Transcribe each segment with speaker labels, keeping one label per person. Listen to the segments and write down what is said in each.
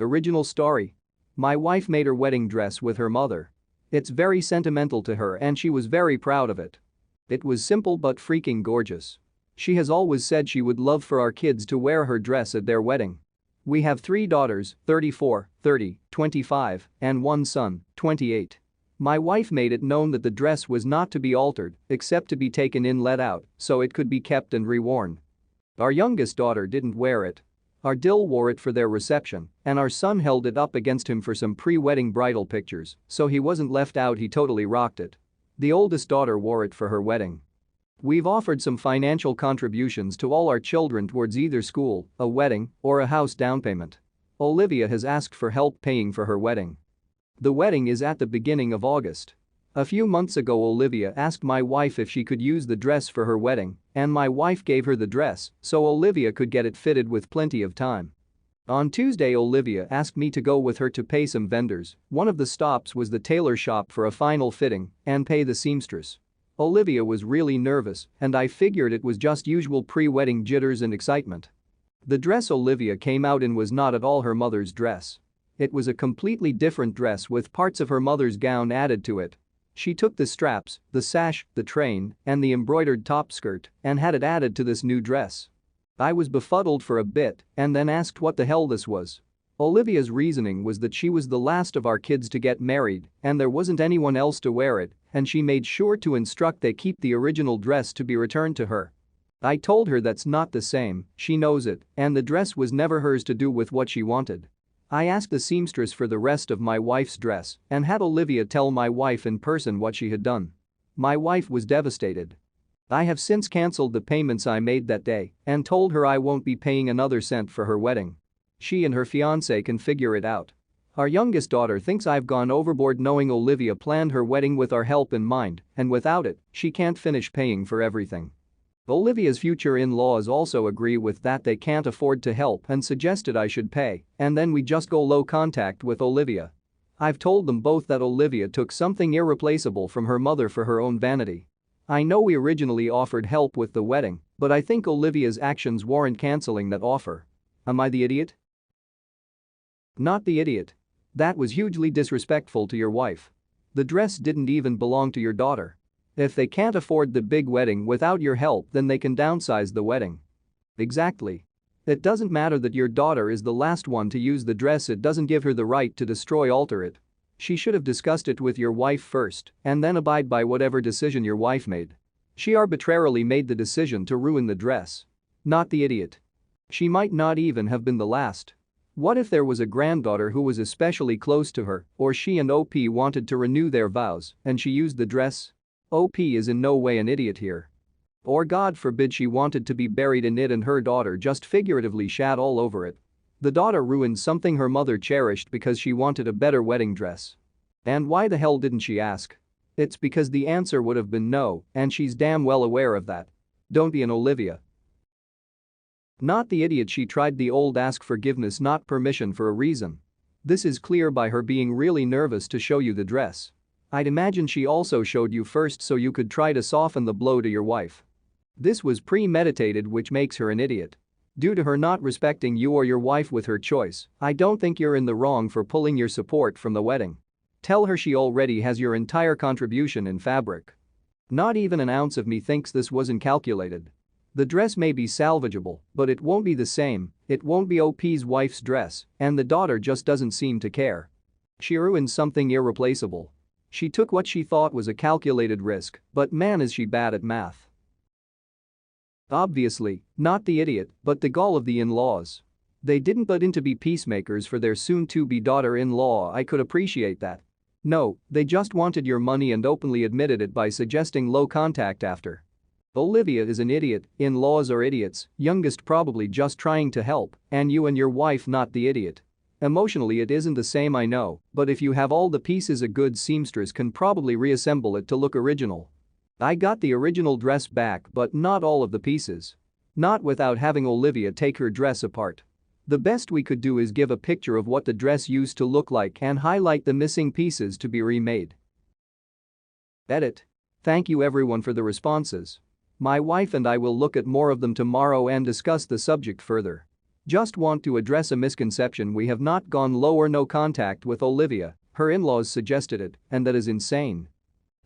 Speaker 1: Original story. My wife made her wedding dress with her mother. It's very sentimental to her and she was very proud of it. It was simple but freaking gorgeous. She has always said she would love for our kids to wear her dress at their wedding. We have 3 daughters, 34, 30, 25, and 1 son, 28. My wife made it known that the dress was not to be altered except to be taken in let out so it could be kept and reworn. Our youngest daughter didn't wear it. Our Dill wore it for their reception, and our son held it up against him for some pre-wedding bridal pictures, so he wasn't left out, he totally rocked it. The oldest daughter wore it for her wedding. We've offered some financial contributions to all our children towards either school, a wedding, or a house down payment. Olivia has asked for help paying for her wedding. The wedding is at the beginning of August. A few months ago Olivia asked my wife if she could use the dress for her wedding, and my wife gave her the dress so Olivia could get it fitted with plenty of time. On Tuesday Olivia asked me to go with her to pay some vendors. One of the stops was the tailor shop for a final fitting and pay the seamstress. Olivia was really nervous and I figured it was just usual pre-wedding jitters and excitement. The dress Olivia came out in was not at all her mother's dress. It was a completely different dress with parts of her mother's gown added to it. She took the straps, the sash, the train, and the embroidered top skirt and had it added to this new dress. I was befuddled for a bit and then asked what the hell this was. Olivia's reasoning was that she was the last of our kids to get married and there wasn't anyone else to wear it, and she made sure to instruct they keep the original dress to be returned to her. I told her that's not the same, she knows it, and the dress was never hers to do with what she wanted. I asked the seamstress for the rest of my wife's dress and had Olivia tell my wife in person what she had done. My wife was devastated. I have since cancelled the payments I made that day and told her I won't be paying another cent for her wedding. She and her fiancé can figure it out. Our youngest daughter thinks I've gone overboard knowing Olivia planned her wedding with our help in mind, and without it, she can't finish paying for everything. Olivia's future in-laws also agree with that, they can't afford to help and suggested I should pay, and then we just go low contact with Olivia. I've told them both that Olivia took something irreplaceable from her mother for her own vanity. I know we originally offered help with the wedding, but I think Olivia's actions warrant cancelling that offer. Am I the idiot? Not the idiot. That was hugely disrespectful to your wife. The dress didn't even belong to your daughter. If they can't afford the big wedding without your help, then they can downsize the wedding. Exactly. It doesn't matter that your daughter is the last one to use the dress, it doesn't give her the right to alter it. She should have discussed it with your wife first and then abide by whatever decision your wife made. She arbitrarily made the decision to ruin the dress. Not the idiot. She might not even have been the last. What if there was a granddaughter who was especially close to her, or she and OP wanted to renew their vows and she used the dress? OP is in no way an idiot here. Or God forbid she wanted to be buried in it and her daughter just figuratively shat all over it. The daughter ruined something her mother cherished because she wanted a better wedding dress. And why the hell didn't she ask? It's because the answer would have been no, and she's damn well aware of that. Don't be an Olivia. Not the idiot, she tried the old ask forgiveness not permission for a reason. This is clear by her being really nervous to show you the dress. I'd imagine she also showed you first so you could try to soften the blow to your wife. This was premeditated, which makes her an idiot. Due to her not respecting you or your wife with her choice, I don't think you're in the wrong for pulling your support from the wedding. Tell her she already has your entire contribution in fabric. Not even an ounce of me thinks this wasn't calculated. The dress may be salvageable, but it won't be the same, it won't be OP's wife's dress, and the daughter just doesn't seem to care. She ruined something irreplaceable. She took what she thought was a calculated risk, but man is she bad at math. Obviously, not the idiot, but the gall of the in-laws. They didn't butt in to be peacemakers for their soon-to-be daughter-in-law. I could appreciate that. No, they just wanted your money and openly admitted it by suggesting low contact after. Olivia is an idiot, in-laws are idiots, youngest probably just trying to help, and you and your wife not the idiot. Emotionally it isn't the same, I know, but if you have all the pieces, a good seamstress can probably reassemble it to look original. I got the original dress back, but not all of the pieces. Not without having Olivia take her dress apart. The best we could do is give a picture of what the dress used to look like and highlight the missing pieces to be remade. Edit. Thank you everyone for the responses. My wife and I will look at more of them tomorrow and discuss the subject further. Just want to address a misconception: we have not gone low or no contact with Olivia, her in-laws suggested it, and that is insane.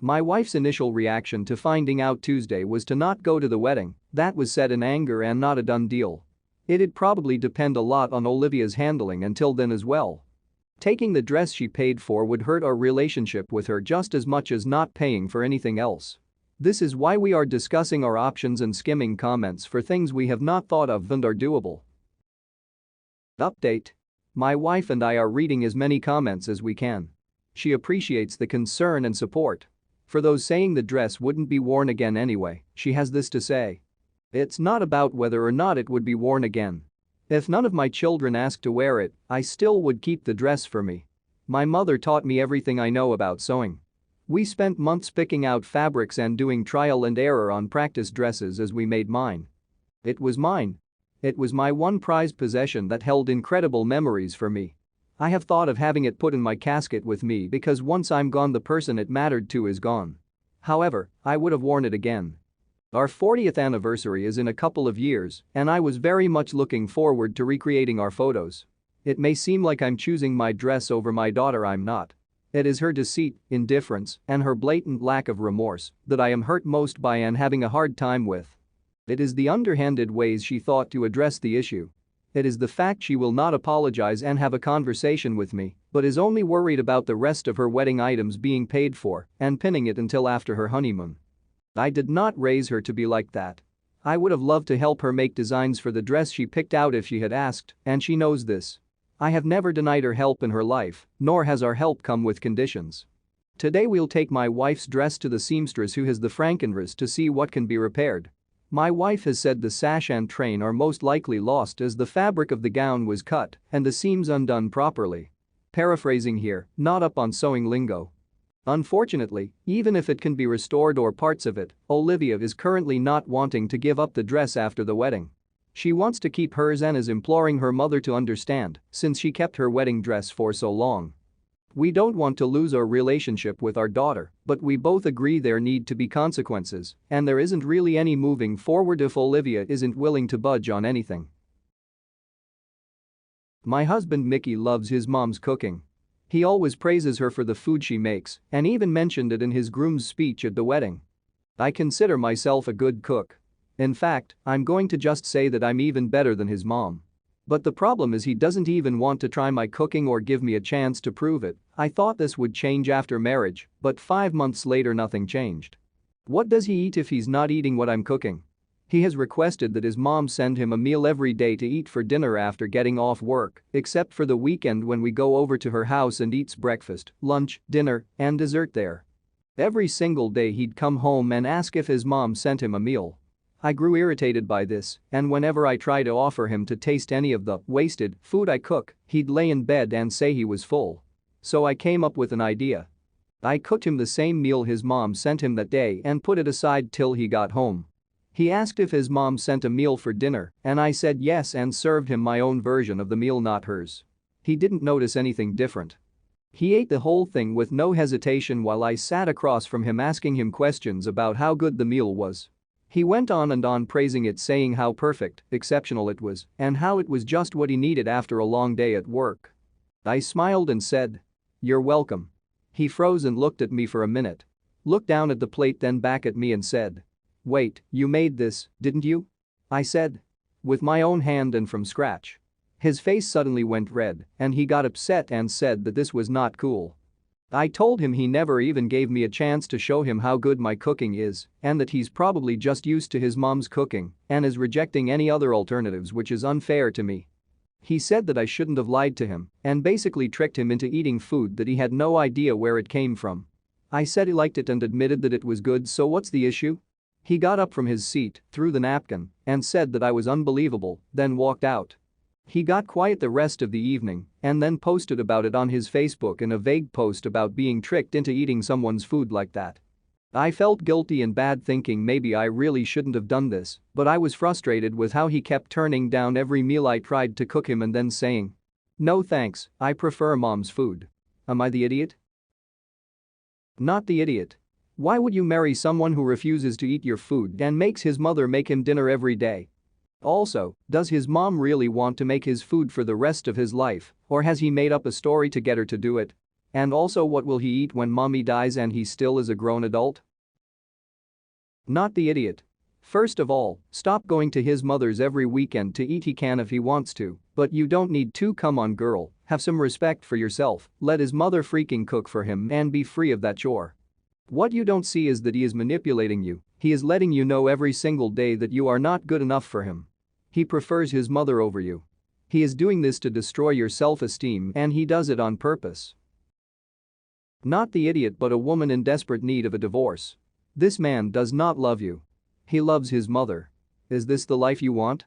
Speaker 1: My wife's initial reaction to finding out Tuesday was to not go to the wedding. That was said in anger and not a done deal. It'd probably depend a lot on Olivia's handling until then as well. Taking the dress she paid for would hurt our relationship with her just as much as not paying for anything else. This is why we are discussing our options and skimming comments for things we have not thought of and are doable. Update. My wife and I are reading as many comments as we can. She appreciates the concern and support. For those saying the dress wouldn't be worn again anyway, she has this to say. It's not about whether or not it would be worn again. If none of my children asked to wear it, I still would keep the dress for me. My mother taught me everything I know about sewing. We spent months picking out fabrics and doing trial and error on practice dresses as we made mine. It was mine. It was my one prized possession that held incredible memories for me. I have thought of having it put in my casket with me because once I'm gone, the person it mattered to is gone. However, I would have worn it again. Our 40th anniversary is in a couple of years, and I was very much looking forward to recreating our photos. It may seem like I'm choosing my dress over my daughter, I'm not. It is her deceit, indifference, and her blatant lack of remorse that I am hurt most by and having a hard time with. It is the underhanded ways she thought to address the issue. It is the fact she will not apologize and have a conversation with me, but is only worried about the rest of her wedding items being paid for and pinning it until after her honeymoon. I did not raise her to be like that. I would have loved to help her make designs for the dress she picked out if she had asked, and she knows this. I have never denied her help in her life, nor has our help come with conditions. Today we'll take my wife's dress to the seamstress who has the frankenriss to see what can be repaired. My wife has said the sash and train are most likely lost as the fabric of the gown was cut and the seams undone properly. Paraphrasing here, not up on sewing lingo. Unfortunately, even if it can be restored or parts of it, Olivia is currently not wanting to give up the dress after the wedding. She wants to keep hers and is imploring her mother to understand since she kept her wedding dress for so long. We don't want to lose our relationship with our daughter, but we both agree there need to be consequences, and there isn't really any moving forward if Olivia isn't willing to budge on anything. My husband Mickey loves his mom's cooking. He always praises her for the food she makes and even mentioned it in his groom's speech at the wedding. I consider myself a good cook. In fact, I'm going to just say that I'm even better than his mom. But the problem is he doesn't even want to try my cooking or give me a chance to prove it. I thought this would change after marriage, but 5 months later nothing changed. What does he eat if he's not eating what I'm cooking? He has requested that his mom send him a meal every day to eat for dinner after getting off work, except for the weekend when we go over to her house and eats breakfast, lunch, dinner, and dessert there. Every single day he'd come home and ask if his mom sent him a meal. I grew irritated by this, and whenever I try to offer him to taste any of the wasted food I cook, he'd lay in bed and say he was full. So I came up with an idea. I cooked him the same meal his mom sent him that day and put it aside till he got home. He asked if his mom sent a meal for dinner, and I said yes and served him my own version of the meal, not hers. He didn't notice anything different. He ate the whole thing with no hesitation while I sat across from him asking him questions about how good the meal was. He went on and on praising it, saying how perfect, exceptional it was, and how it was just what he needed after a long day at work. I smiled and said, "You're welcome." He froze and looked at me for a minute. Looked down at the plate, then back at me and said, "Wait, you made this, didn't you?" I said, "With my own hand and from scratch." His face suddenly went red and he got upset and said that this was not cool. I told him he never even gave me a chance to show him how good my cooking is and that he's probably just used to his mom's cooking and is rejecting any other alternatives, which is unfair to me. He said that I shouldn't have lied to him and basically tricked him into eating food that he had no idea where it came from. I said he liked it and admitted that it was good, so what's the issue? He got up from his seat, threw the napkin, and said that I was unbelievable, then walked out. He got quiet the rest of the evening and then posted about it on his Facebook in a vague post about being tricked into eating someone's food like that. I felt guilty and bad, thinking maybe I really shouldn't have done this, but I was frustrated with how he kept turning down every meal I tried to cook him and then saying, "No thanks, I prefer mom's food." Am I the idiot? Not the idiot. Why would you marry someone who refuses to eat your food and makes his mother make him dinner every day? Also, does his mom really want to make his food for the rest of his life, or has he made up a story to get her to do it? And also, what will he eat when mommy dies and he still is a grown adult? Not the idiot. First of all, stop going to his mother's every weekend to eat. He can if he wants to, but you don't need to. Come on girl, have some respect for yourself, let his mother freaking cook for him and be free of that chore. What you don't see is that he is manipulating you, he is letting you know every single day that you are not good enough for him. He prefers his mother over you. He is doing this to destroy your self-esteem and he does it on purpose. Not the idiot but a woman in desperate need of a divorce. This man does not love you. He loves his mother. Is this the life you want?